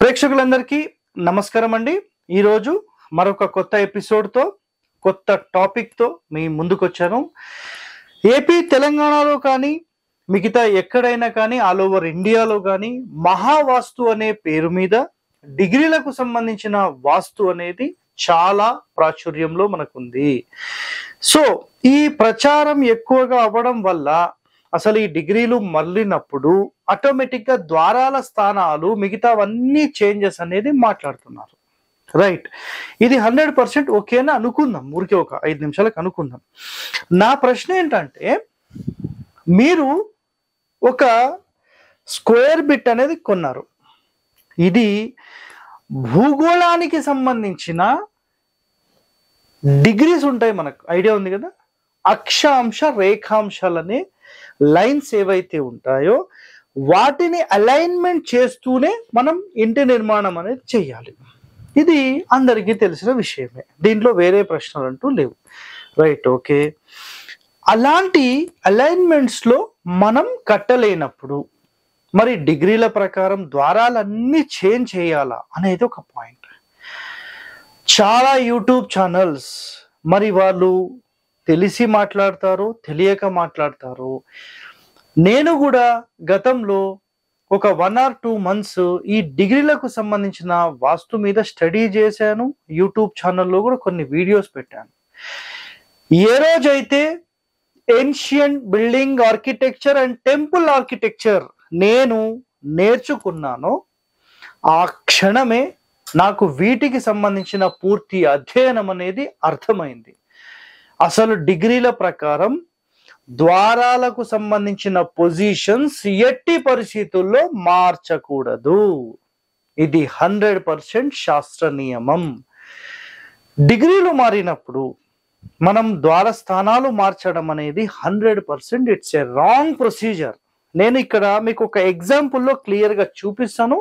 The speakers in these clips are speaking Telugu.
ప్రేక్షకులందరికీ నమస్కారం అండి. ఈరోజు మరొక కొత్త ఎపిసోడ్తో కొత్త టాపిక్తో మీ ముందుకు వచ్చాను. ఏపీ తెలంగాణలో కానీ మిగతా ఎక్కడైనా కానీ ఆల్ ఓవర్ ఇండియాలో కానీ మహావాస్తు అనే పేరు మీద డిగ్రీలకు సంబంధించిన వాస్తు అనేది చాలా ప్రాచుర్యంలో మనకుంది. సో ఈ ప్రచారం ఎక్కువగా అవ్వడం వల్ల అసలు ఈ డిగ్రీలు మళ్ళినప్పుడు ఆటోమేటిక్గా ద్వారాల స్థానాలు మిగతావన్నీ చేంజెస్ అనేది మాట్లాడుతున్నారు. రైట్, ఇది 100% ఓకేనా అనుకుందాం, ఊరికే ఒక 5 నిమిషాలకు అనుకుందాం. నా ప్రశ్న ఏంటంటే, మీరు ఒక స్క్వేర్ బిట్ అనేది కొన్నారు. ఇది భూగోళానికి సంబంధించిన డిగ్రీస్ ఉంటాయి, మనకు ఐడియా ఉంది కదా. అక్షాంశ రేఖాంశాలనే లైన్స్ ఏవైతే ఉంటాయో వాటిని అలైన్మెంట్ చేస్తూనే మనం ఇంటి నిర్మాణం అనేది చేయాలి. ఇది అందరికీ తెలిసిన విషయమే, దీంట్లో వేరే ప్రశ్నలు అంటూ లేవు. Right, okay. అలాంటి అలైన్మెంట్స్లో మనం కట్టలేనప్పుడు మరి డిగ్రీల ప్రకారం ద్వారాలన్నీ చేంజ్ చేయాలా అనేది ఒక పాయింట్. చాలా యూట్యూబ్ ఛానల్స్ మరి వాళ్ళు తెలిసి మాట్లాడతారు, తెలియక మాట్లాడతారు. నేను కూడా గతంలో ఒక 1 or 2 months ఈ డిగ్రీలకు సంబంధించిన వాస్తు మీద స్టడీ చేశాను. యూట్యూబ్ ఛానల్లో కూడా కొన్ని వీడియోస్ పెట్టాను. ఏ రోజైతే ancient building architecture and temple architecture నేను నేర్చుకున్నానో ఆ క్షణమే నాకు వీటికి సంబంధించిన పూర్తి అధ్యయనం అనేది అర్థమైంది. అసలు డిగ్రీల ప్రకారం ద్వారాలకు సంబంధించిన పొజిషన్స్ ఎట్టి పరిస్థితుల్లో మార్చకూడదు. ఇది 100% శాస్త్ర నియమం. డిగ్రీలు మారినప్పుడు మనం ద్వార స్థానాలు మార్చడం అనేది 100% ఇట్స్ ఏ రాంగ్ ప్రొసీజర్. నేను ఇక్కడ మీకు ఒక ఎగ్జాంపుల్లో క్లియర్గా చూపిస్తాను,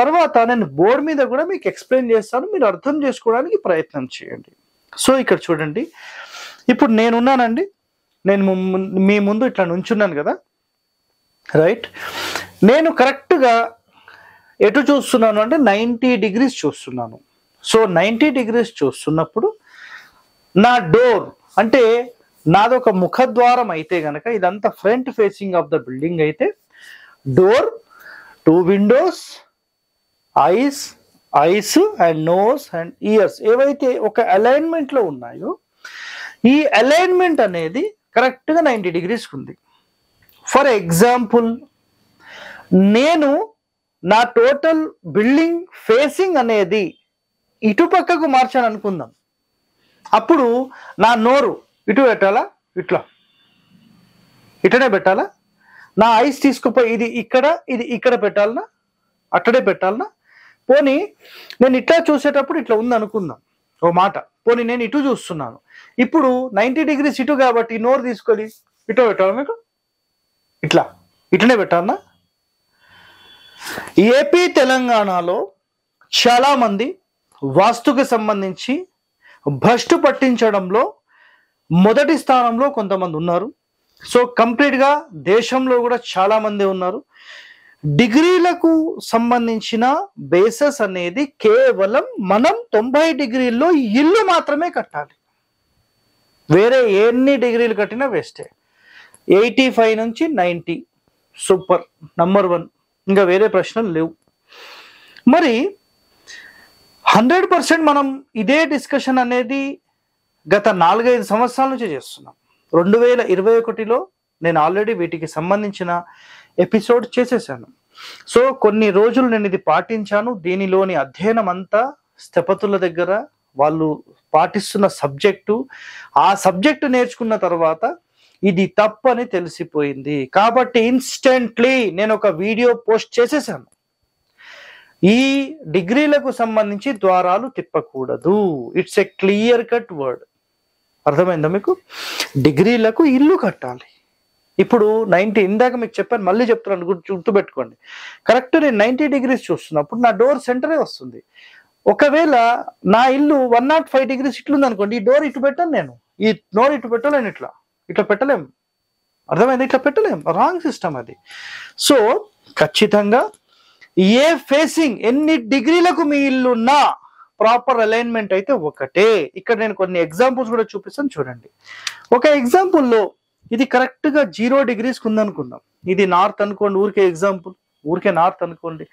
తర్వాత నేను బోర్డు మీద కూడా మీకు ఎక్స్ప్లెయిన్ చేస్తాను, మీరు అర్థం చేసుకోవడానికి ప్రయత్నం చేయండి. సో ఇక్కడ చూడండి, ఇప్పుడు నేనున్నానండి, నేను మీ ముందు ఇట్లా నుంచున్నాను కదా. రైట్, నేను కరెక్ట్గా ఎటు చూస్తున్నాను అంటే 90 degrees చూస్తున్నాను. సో 90 degrees చూస్తున్నప్పుడు నా డోర్ అంటే నాదొక ముఖద్వారం అయితే గనక, ఇదంతా front facing of the building అయితే door, 2 windows, eyes and nose and ears ఏవైతే ఒక అలైన్మెంట్లో ఉన్నాయో ఈ అలైన్మెంట్ అనేది కరెక్ట్గా 90 degrees ఉంది. ఫర్ ఎగ్జాంపుల్, నేను నా టోటల్ బిల్డింగ్ ఫేసింగ్ అనేది ఇటుపక్కకు మార్చాను అనుకుందాం. అప్పుడు నా నోరు ఇటు పెట్టాలా, ఇటనే పెట్టాలా? నా ఐస్ తీసుకుపోయి ఇది ఇక్కడ పెట్టాలనా, అక్కడే పెట్టాలనా? పోనీ నేను ఇట్లా చూసేటప్పుడు ఇట్లా ఉంది అనుకుందాం ఓ మాట. పోనీ నేను ఇటు చూస్తున్నాను, ఇప్పుడు 90 degrees ఇటు కాబట్టి నోరు తీసుకొని ఇటు పెట్టాలి, మీకు ఇట్లనే పెట్టాలనా? ఏపీ తెలంగాణలో చాలా మంది వాస్తుకు సంబంధించి భ్రష్టు పట్టించడంలో మొదటి స్థానంలో కొంతమంది ఉన్నారు. సో కంప్లీట్గా దేశంలో కూడా చాలా మంది ఉన్నారు. డిగ్రీలకు సంబంధించిన బేసెస్ అనేది కేవలం మనం 90 degreesలో ఇల్లు మాత్రమే కట్టాలి, వేరే ఎన్ని డిగ్రీలు కట్టినా వేస్టే. 85 నుంచి 90 సూపర్, నంబర్ 1, ఇంకా వేరే ప్రశ్నలు లేవు. మరి 100% మనం ఇదే డిస్కషన్ అనేది గత 4-5 సంవత్సరాల నుంచి చేస్తున్నాం. 2021లో నేను ఆల్రెడీ వీటికి సంబంధించిన ఎపిసోడ్ చేసేసాను. సో కొన్ని రోజులు నేను ఇది పాటించాను. దీనిలోని అధ్యయనం అంతా స్థపతుల దగ్గర వాళ్ళు పాటిస్తున్న సబ్జెక్టు, ఆ సబ్జెక్టు నేర్చుకున్న తర్వాత ఇది తప్పని తెలిసిపోయింది. కాబట్టి ఇన్స్టెంట్లీ నేను ఒక వీడియో పోస్ట్ చేసేసాను. ఈ డిగ్రీలకు సంబంధించి ద్వారాలు తిప్పకూడదు. It's a clear cut word. అర్థమైందా మీకు? డిగ్రీలకు ఇల్లు కట్టాలి. ఇప్పుడు 90, ఇందాక మీకు చెప్పాను, మళ్ళీ చెప్తున్నాను, గుర్తుపెట్టుకోండి. కరెక్ట్ నేను 90 degrees చూస్తున్నప్పుడు నా డోర్ సెంటరే వస్తుంది. ఒకవేళ నా ఇల్లు 105 degrees ఇట్లుంది అనుకోండి, ఈ డోర్ ఇటు పెట్టాను, నేను ఈ డోర్ ఇటు పెట్టలేను, ఇట్లా పెట్టలేము. అర్థమైంది? ఇట్లా పెట్టలేము, రాంగ్ సిస్టమ్ అది. సో ఖచ్చితంగా ఏ ఫేసింగ్ ఎన్ని డిగ్రీలకు మీ ఇల్లున్నా ప్రాపర్ అలైన్మెంట్ అయితే ఒకటే. ఇక్కడ నేను కొన్ని ఎగ్జాంపుల్స్ కూడా చూపిస్తాను చూడండి. ఒక ఎగ్జాంపుల్లో ఇది కరెక్ట్ గా 0 degrees ఉందనుకుందాం. ఇది నార్త్ అనుకోండి, ఊరికే ఎగ్జాంపుల్, ఊరికే నార్త్ అనుకోండి.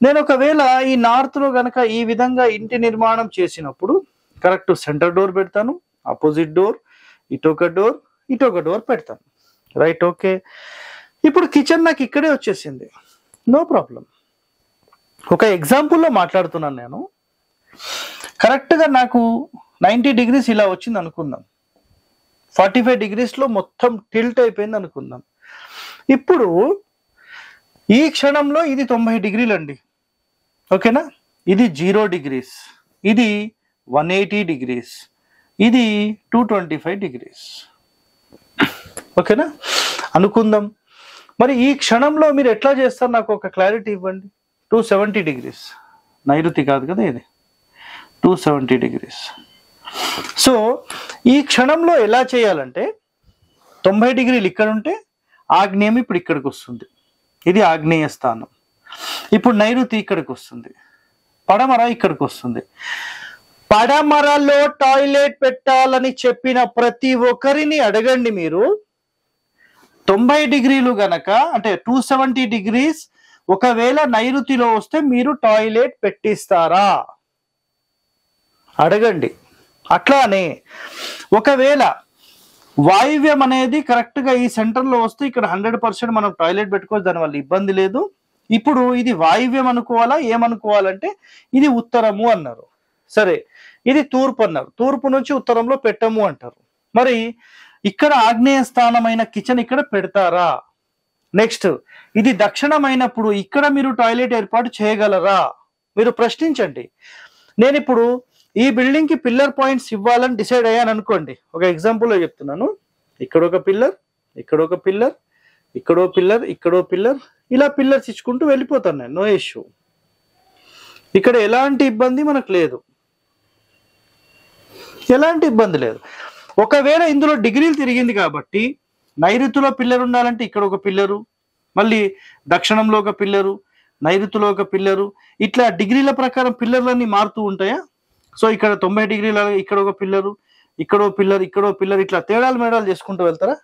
నేను ఒకవేళ ఈ నార్త్ లో గనక ఈ విధంగా ఇంటి నిర్మాణం చేసినప్పుడు కరెక్ట్ సెంటర్ డోర్ పెడతాను, ఆపోజిట్ డోర్, ఇటొక డోర్ పెడతాను. Right, okay. ఇప్పుడు కిచెన్ నాకు ఇక్కడే వచ్చేసింది, నో ప్రాబ్లం. ఒక ఎగ్జాంపుల్లో మాట్లాడుతున్నాను నేను. కరెక్ట్గా నాకు 90 degrees ఇలా వచ్చింది అనుకుందాం, 45 degrees లో మొత్తం టిల్ట్ అయిపోయింది అనుకుందాం. ఇప్పుడు ఈ క్షణంలో ఇది 90 degrees అండి, ఓకేనా. ఇది 0 degrees, ఇది 180 degrees, ఇది 225 degrees, ఓకేనా అనుకుందాం. మరి ఈ క్షణంలో మీరు ఎట్లా చేస్తారు, నాకు ఒక క్లారిటీ ఇవ్వండి. 270 degrees, నైరుతి కాదు కదా ఇది, 270 degrees. సో ఈ క్షణంలో ఎలా చేయాలంటే 90 degrees ఇక్కడ ఉంటే ఆగ్నేయం ఇప్పుడు ఇక్కడికి వస్తుంది, ఇది ఆగ్నేయ స్థానం. ఇప్పుడు నైరుతి ఇక్కడికి వస్తుంది, పడమర ఇక్కడికి వస్తుంది. పడమరలో టాయిలెట్ పెట్టాలని చెప్పిన ప్రతి ఒక్కరిని అడగండి మీరు, 90 degrees గనక అంటే 270 degrees ఒకవేళ నైరుతిలో వస్తే మీరు టాయిలెట్ పెట్టిస్తారా అడగండి. అట్లానే ఒకవేళ వాయువ్యం అనేది కరెక్ట్ గా ఈ సెంటర్ లో వస్తే ఇక్కడ 100% మనం టాయిలెట్ పెట్టుకోవచ్చు, దానివల్ల ఇబ్బంది లేదు. ఇప్పుడు ఇది వాయువ్యం అనుకోవాలా, ఏమనుకోవాలంటే ఇది ఉత్తరము అన్నారు, సరే. ఇది తూర్పు అన్నారు, తూర్పు నుంచి ఉత్తరంలో పెట్టము అంటారు. మరి ఇక్కడ ఆగ్నేయ స్థానమైన కిచెన్ ఇక్కడ పెడతారా? నెక్స్ట్ ఇది దక్షిణమైనప్పుడు ఇక్కడ మీరు టాయిలెట్ ఏర్పాటు చేయగలరా? మీరు ప్రశ్నించండి. నేను ఇప్పుడు ఈ బిల్డింగ్ కి పిల్లర్ పాయింట్స్ ఇవ్వాలని డిసైడ్ అయ్యాను అనుకోండి. ఒక ఎగ్జాంపుల్లో చెప్తున్నాను, ఇక్కడ ఒక పిల్లర్, ఇక్కడ ఒక పిల్లర్, ఇక్కడో పిల్లర్, ఇక్కడో పిల్లర్, ఇలా పిల్లర్స్ ఇచ్చుకుంటూ వెళ్ళిపోతాను నేను, నో ఇష్యూ. ఇక్కడ ఎలాంటి ఇబ్బంది మనకు లేదు, ఎలాంటి ఇబ్బంది లేదు. ఒకవేళ ఇందులో డిగ్రీలు తిరిగింది కాబట్టి నైరుతిలో పిల్లర్ ఉండాలంటే ఇక్కడ ఒక పిల్లరు, మళ్ళీ దక్షిణంలో ఒక పిల్లరు, నైరుతిలో ఒక పిల్లరు, ఇట్లా డిగ్రీల ప్రకారం పిల్లర్లన్నీ మారుతూ ఉంటాయా? సో ఇక్కడ 90 degrees ఇక్కడ ఒక పిల్లరు, ఇక్కడో పిల్లర్, ఇక్కడో పిల్లర్, ఇట్లా తేడాలు మేడాలు చేసుకుంటూ వెళ్తారా?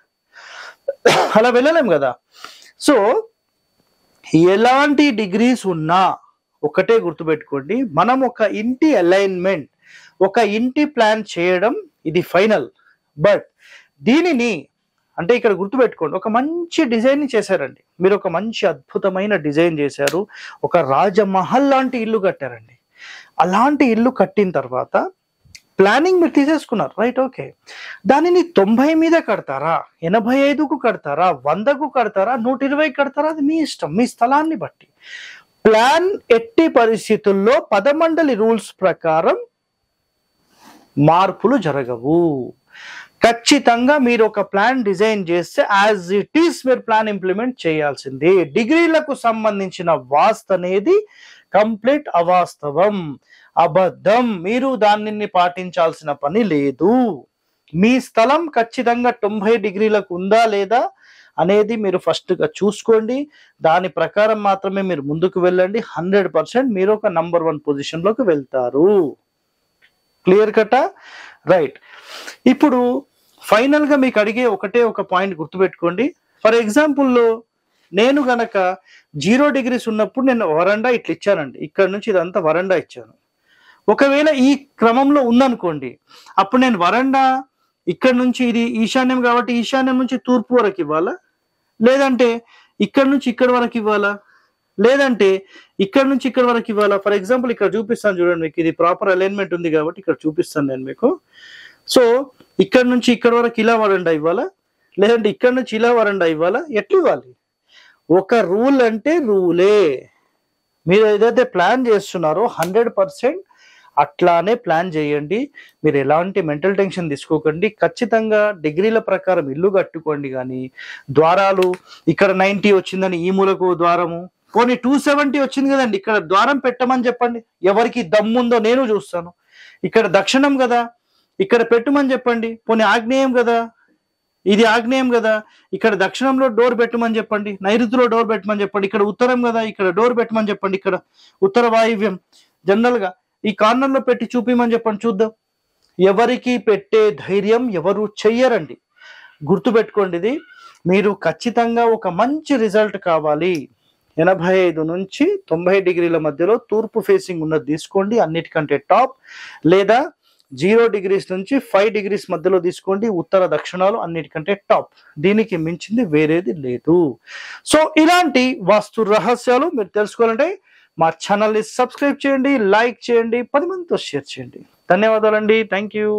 అలా వెళ్ళలేం కదా. సో ఎలాంటి డిగ్రీస్ ఉన్నా ఒకటే గుర్తుపెట్టుకోండి, మనం ఒక ఇంటి అలైన్మెంట్, ఒక ఇంటి ప్లాన్ చేయడం ఇది ఫైనల్. బట్ దీనిని అంటే ఇక్కడ గుర్తుపెట్టుకోండి, ఒక మంచి డిజైన్ చేశారండి మీరు, ఒక మంచి అద్భుతమైన డిజైన్ చేశారు, ఒక రాజమహల్ లాంటి ఇల్లు కట్టారండి. అలాంటి ఇల్లు కట్టిన తర్వాత ప్లానింగ్ మీరు తీసేసుకున్నారు, రైట్, ఓకే. దానిని 90 మీద కడతారా, 85కు కడతారా, 100కు కడతారా, 120కి కడతారా, అది మీ ఇష్టం, మీ స్థలాన్ని బట్టి. ప్లాన్ ఎట్టి పరిస్థితుల్లో 10 మండలి రూల్స్ ప్రకారం మార్పులు జరగవు. ఖచ్చితంగా మీరు ఒక ప్లాన్ డిజైన్ చేస్తే యాజ్ ఇట్ ఈస్ మీరు ప్లాన్ ఇంప్లిమెంట్ చేయాల్సిందే. డిగ్రీలకు సంబంధించిన వాస్తు అనేది కంప్లీట్ అవాస్తవం, అబద్ధం. మీరు దానిని పాటించాల్సిన పని లేదు. మీ స్థలం ఖచ్చితంగా 90 degrees ఉందా లేదా అనేది మీరు ఫస్ట్ గా చూసుకోండి, దాని ప్రకారం మాత్రమే మీరు ముందుకు వెళ్ళండి. 100% మీరు ఒక నంబర్ 1 పొజిషన్ లోకి వెళ్తారు. క్లియర్ కటా? రైట్. ఇప్పుడు ఫైనల్ గా మీకు అడిగే ఒకటే ఒక పాయింట్ గుర్తుపెట్టుకోండి. ఫర్ ఎగ్జాంపుల్లో నేను గనక 0 degrees ఉన్నప్పుడు నేను వరండా ఇట్లా ఇచ్చానండి, ఇక్కడ నుంచి ఇదంతా వరండా ఇచ్చాను. ఒకవేళ ఈ క్రమంలో ఉందనుకోండి, అప్పుడు నేను వరండా ఇక్కడ నుంచి, ఇది ఈశాన్యం కాబట్టి ఈశాన్యం నుంచి తూర్పు వరకు ఇవ్వాలా, లేదంటే ఇక్కడ నుంచి ఇక్కడ వరకు ఇవ్వాలా, లేదంటే ఇక్కడ నుంచి ఇక్కడ వరకు ఇవ్వాలా? ఫర్ ఎగ్జాంపుల్ ఇక్కడ చూపిస్తాను చూడండి, మీకు ఇది ప్రాపర్ అలైన్మెంట్ ఉంది కాబట్టి ఇక్కడ చూపిస్తాను నేను మీకు. సో ఇక్కడ నుంచి ఇక్కడ వరకు ఇలా వరండా ఇవ్వాలా, లేదంటే ఇక్కడ నుంచి ఇలా వరండా ఇవ్వాలా, ఎట్లు ఇవ్వాలి? ఒక రూల్ అంటే రూలే. మీరు ఏదైతే ప్లాన్ చేస్తున్నారో 100% అట్లానే ప్లాన్ చేయండి. మీరు ఎలాంటి మెంటల్ టెన్షన్ తీసుకోకండి. ఖచ్చితంగా డిగ్రీల ప్రకారం ఇల్లు కట్టుకోండి. కానీ ద్వారాలు ఇక్కడ 90 వచ్చిందని ఈ మూలకు ద్వారము, పోనీ 270 వచ్చింది కదండి, ఇక్కడ ద్వారం పెట్టమని చెప్పండి. ఎవరికి దమ్ముందో నేను చూస్తాను. ఇక్కడ దక్షిణం కదా, ఇక్కడ పెట్టుమని చెప్పండి. పోనీ ఆగ్నేయం కదా, ఇది ఆగ్నేయం కదా, ఇక్కడ దక్షిణంలో డోర్ పెట్టమని చెప్పండి, నైరుతిలో డోర్ పెట్టమని చెప్పండి. ఇక్కడ ఉత్తరం కదా, ఇక్కడ డోర్ పెట్టమని చెప్పండి. ఇక్కడ ఉత్తర వాయువ్యం. జనరల్ గా ఈ కార్నర్ లో పెట్టి చూపిమని చెప్పండి, చూద్దాం. ఎవరికి పెట్టే ధైర్యం ఎవరు చెయ్యరండి. గుర్తుపెట్టుకోండి, ఇది మీరు ఖచ్చితంగా ఒక మంచి రిజల్ట్ కావాలి, 85 నుంచి 90 డిగ్రీల మధ్యలో తూర్పు ఫేసింగ్ ఉన్నది తీసుకోండి, అన్నిటికంటే టాప్. లేదా 0 డిగ్రీస్ నుంచి 5 డిగ్రీస్ మధ్యలో తీసుకోండి, ఉత్తర దక్షిణాలు అన్నిటికంటే టాప్. దీనికి మించింది వేరేది లేదు. సో ఇలాంటి వాస్తు రహస్యాలు మీరు తెలుసుకోవాలంటే మా ఛానల్ని సబ్స్క్రైబ్ చేయండి, లైక్ చేయండి, 10 మందితో షేర్ చేయండి. ధన్యవాదాలండి. Thank you.